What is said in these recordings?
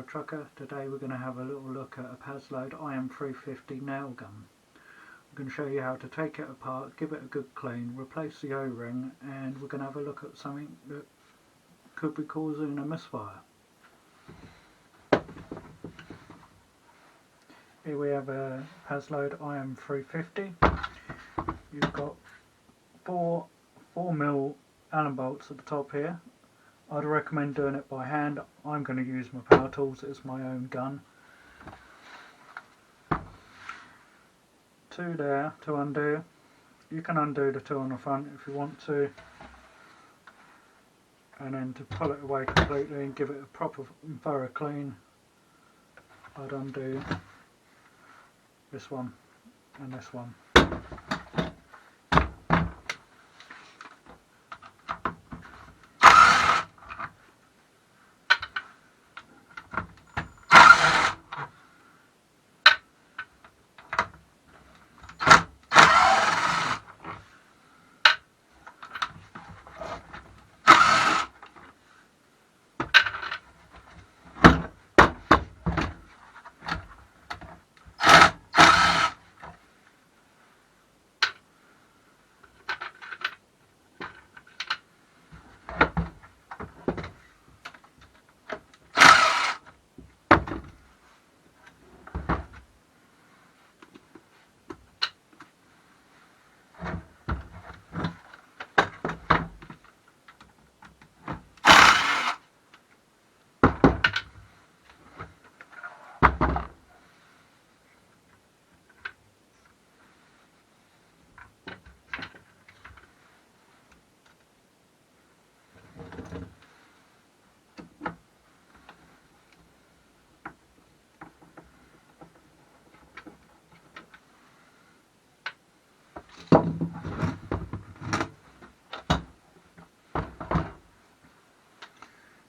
Trucker. Today we're going to have a little look at a Paslode IM350 nail gun. I'm going to show you how to take it apart, give it a good clean, replace the O-ring, and we're going to have a look at something that could be causing a misfire. Here we have a Paslode IM350. You've got 4mm Allen bolts at the top here. I'd recommend doing it by hand. I'm going to use my power tools as my own gun. 2 there to undo. You can undo the 2 on the front if you want to, and then to pull it away completely and give it a proper and thorough clean, I'd undo this one and this one.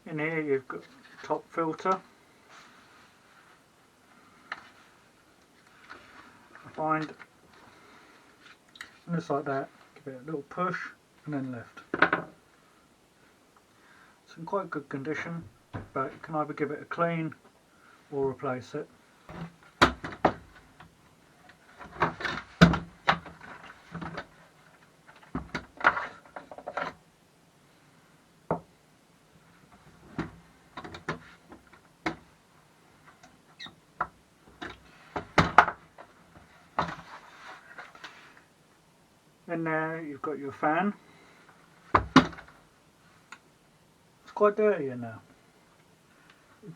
In here you've got top filter. I find when it's like that, give it a little push and then lift. It's in quite good condition, but you can either give it a clean or replace it. In there you've got your fan. It's quite dirty in there.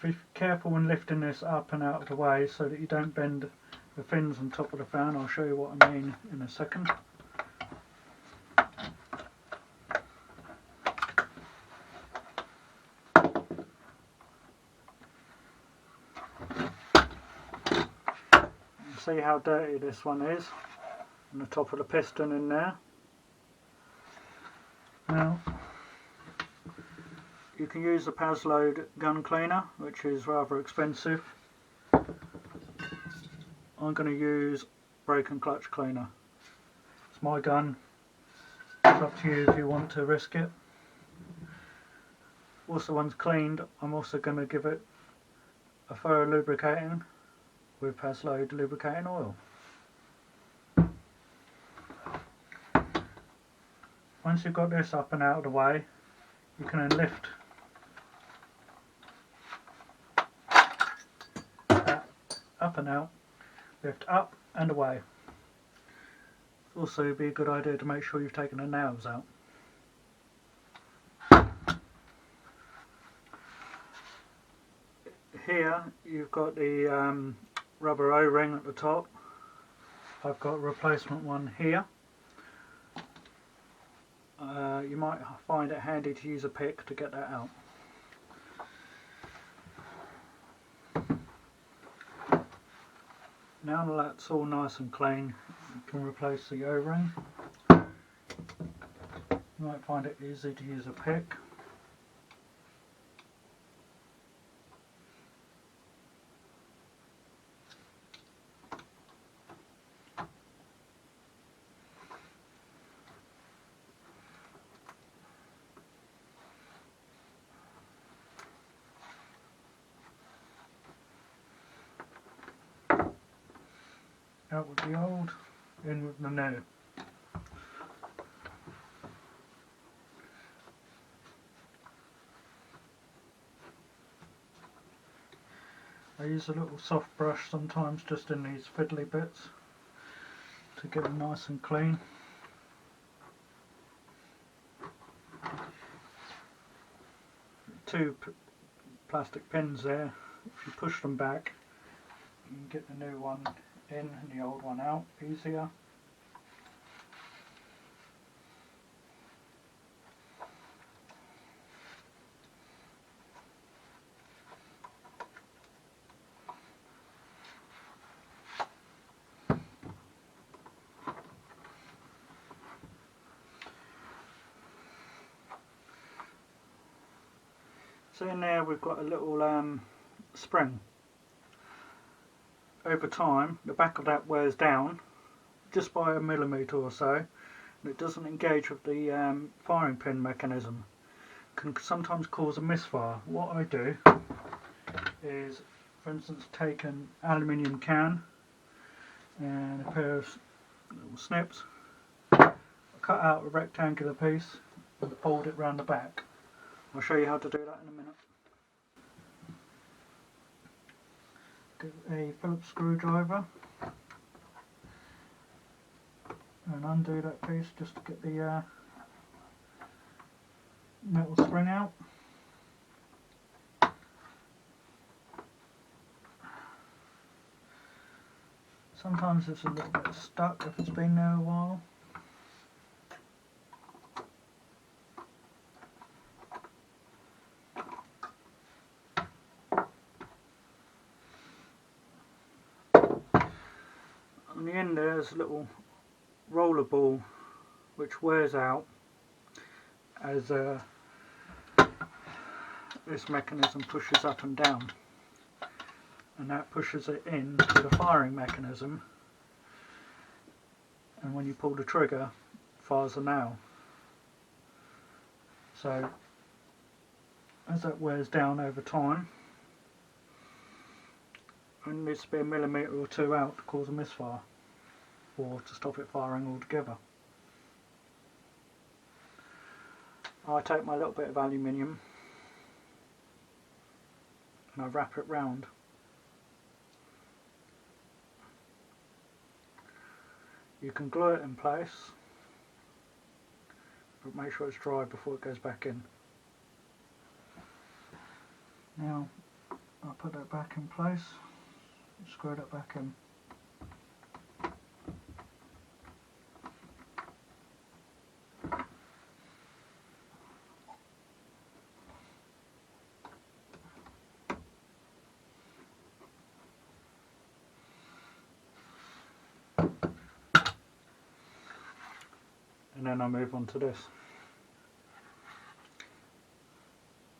Be careful when lifting this up and out of the way so that you don't bend the fins on top of the fan. I'll show you what I mean in a second. See how dirty this one is, on the top of the piston in there. Now you can use the Paslode gun cleaner, which is rather expensive. I'm going to use brake and clutch cleaner. It's my gun, it's up to you if you want to risk it. Also, once cleaned, I'm also going to give it a thorough lubricating with Paslode lubricating oil. Once you've got this up and out of the way, you can then lift that up and out, lift up and away. Also, it'd be a good idea to make sure you've taken the nails out. Here you've got the rubber O-ring at the top. I've got a replacement one here. You might find it handy to use a pick to get that out. Now that that's all nice and clean, you can replace the O-ring. You might find it easy to use a pick. Out with the old, in with the new. I use a little soft brush sometimes just in these fiddly bits to get them nice and clean. Two plastic pins there. If you push them back, you can get the new one in and the old one out easier. So in there we've got a little spring. Over time the back of that wears down just by 1 millimetre or so, and it doesn't engage with the firing pin mechanism. Can sometimes cause a misfire. What I do is, for instance, take an aluminium can and a pair of little snips, cut out a rectangular piece and fold it round the back. I'll show you how to do that in a minute. Get a Phillips screwdriver and undo that piece just to get the metal spring out. Sometimes it's a little bit stuck if it's been there a while. On the end there's a little roller ball which wears out as this mechanism pushes up and down, and that pushes it into the firing mechanism, and when you pull the trigger, it fires the nail. So as that wears down over time, it needs to be 1 millimetre or 2 out to cause a misfire, or to stop it firing altogether. I take my little bit of aluminium and I wrap it round. You can glue it in place, but make sure it's dry before it goes back in. Now I'll put that back in place, screw that back in. And then I move on to this.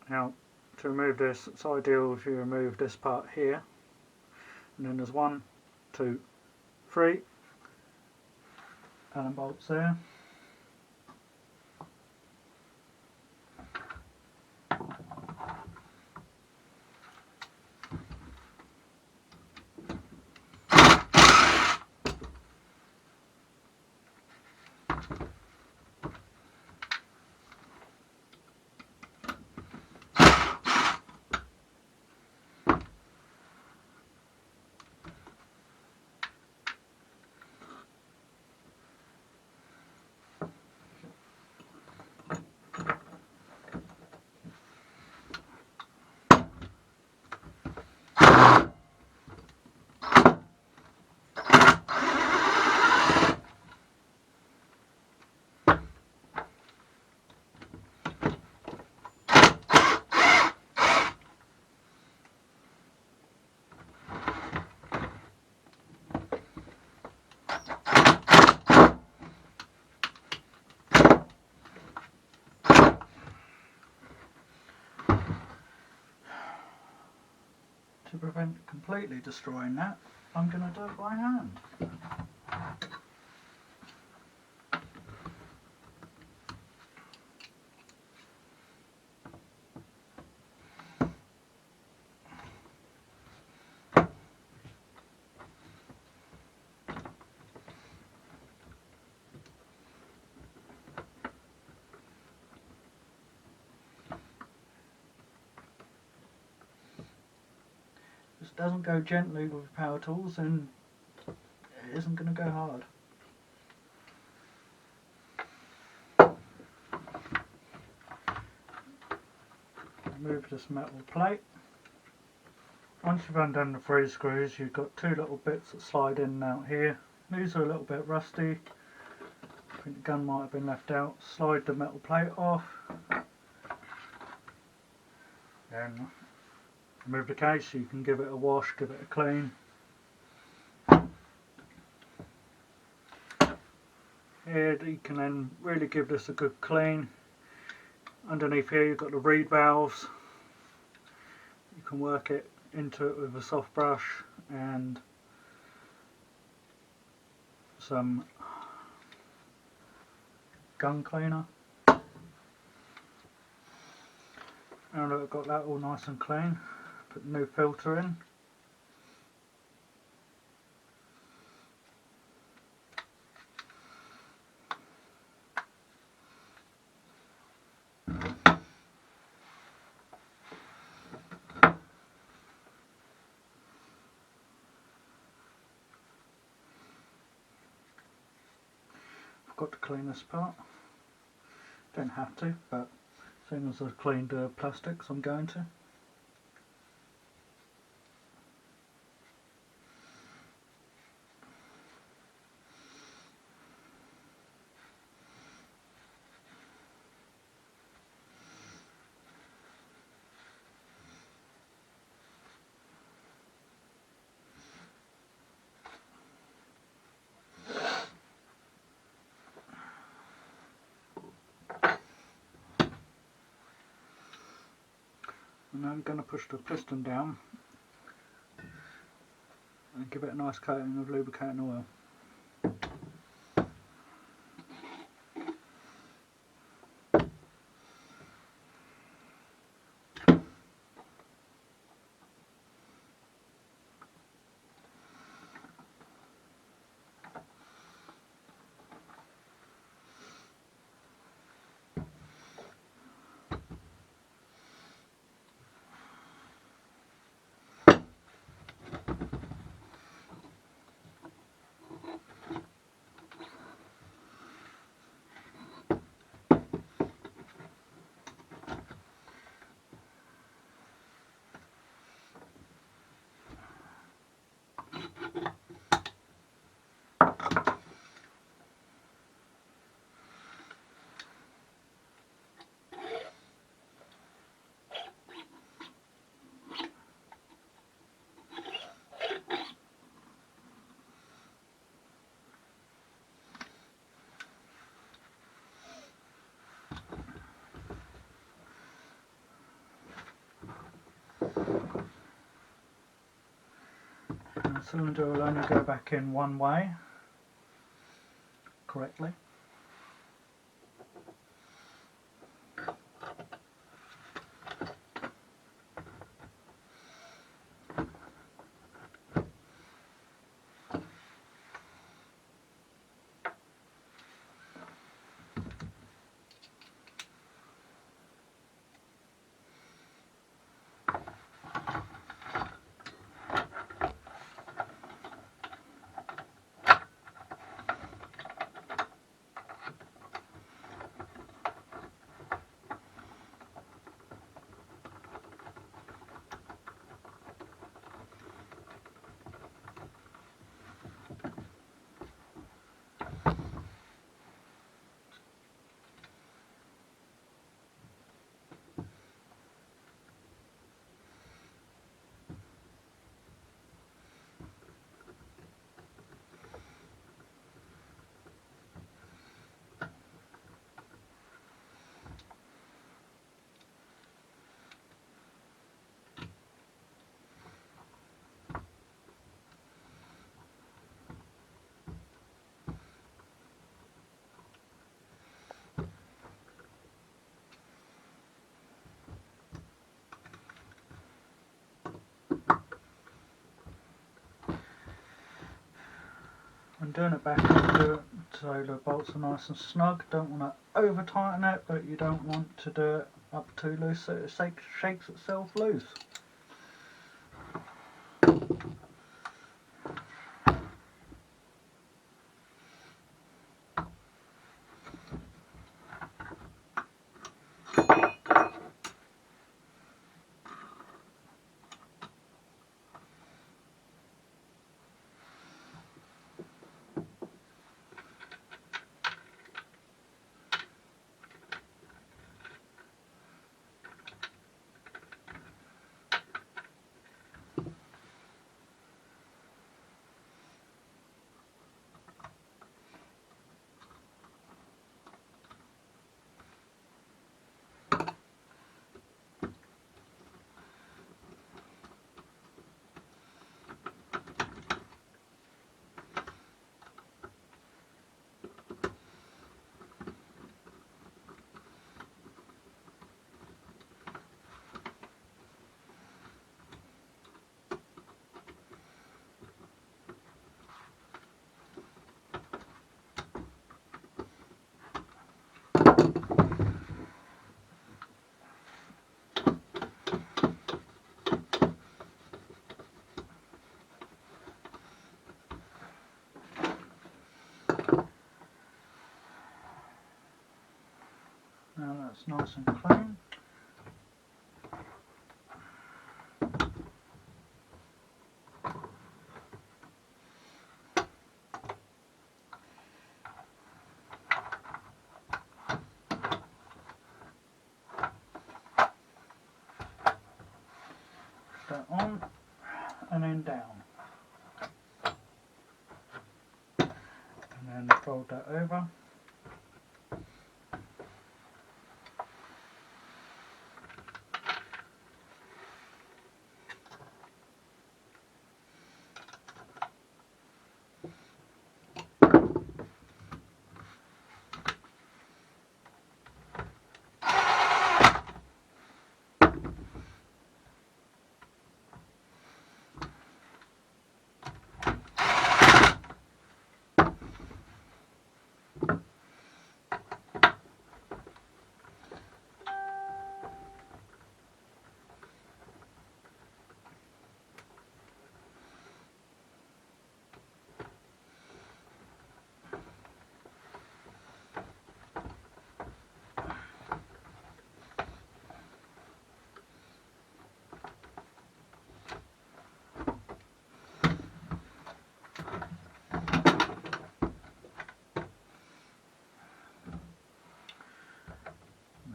Now, to remove this, it's ideal if you remove this part here, and then there's 1, 2, 3 Allen bolts there. To prevent completely destroying that, I'm going to do it by hand. it doesn't go gently with power tools, then it isn't going to go hard. Remove this metal plate. Once you've undone the 3 screws, you've got 2 little bits that slide in and out here. These are a little bit rusty. I think the gun might have been left out. Slide the metal plate off. Then remove the case so you can give it a wash, give it a clean. Here you can then really give this a good clean. Underneath here you've got the reed valves. You can work it into it with a soft brush and some gun cleaner. Now that I've got that all nice and clean, put the new filter in. Got to clean this part. Don't have to, but as soon as I've cleaned the plastics, I'm going to. And I'm going to push the piston down and give it a nice coating of lubricating oil. And the cylinder will only go back in one way correctly. I'm doing it back into it so the bolts are nice and snug. Don't want to over tighten it, but you don't want to do it up too loose so it shakes itself loose. it's nice and clean. That on and then down, and then fold that over.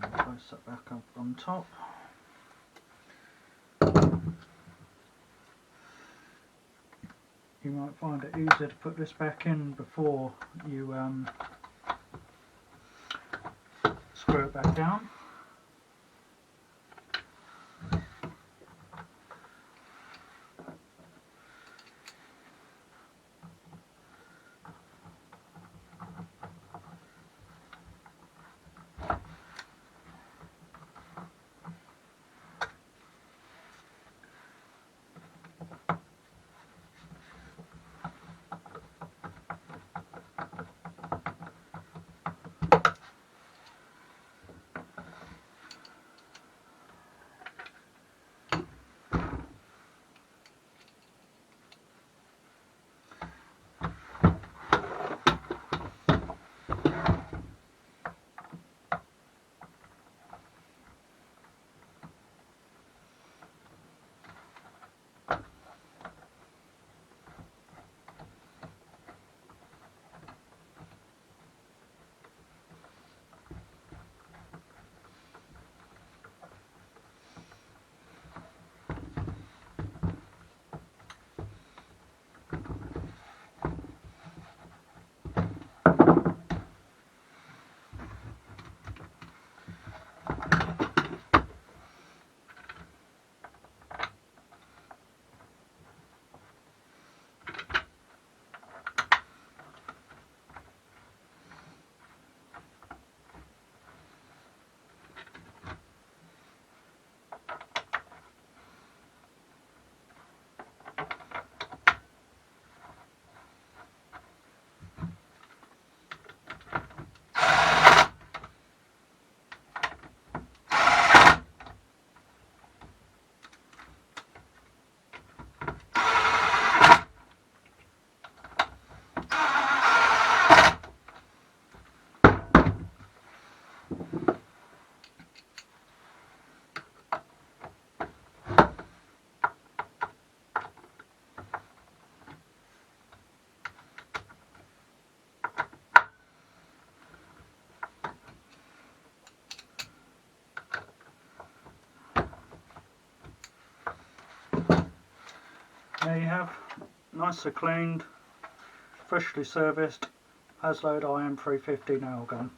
Place that back up on top. You might find it easier to put this back in before you screw it back down. There you have, nicely cleaned, freshly serviced Paslode IM350 nail gun.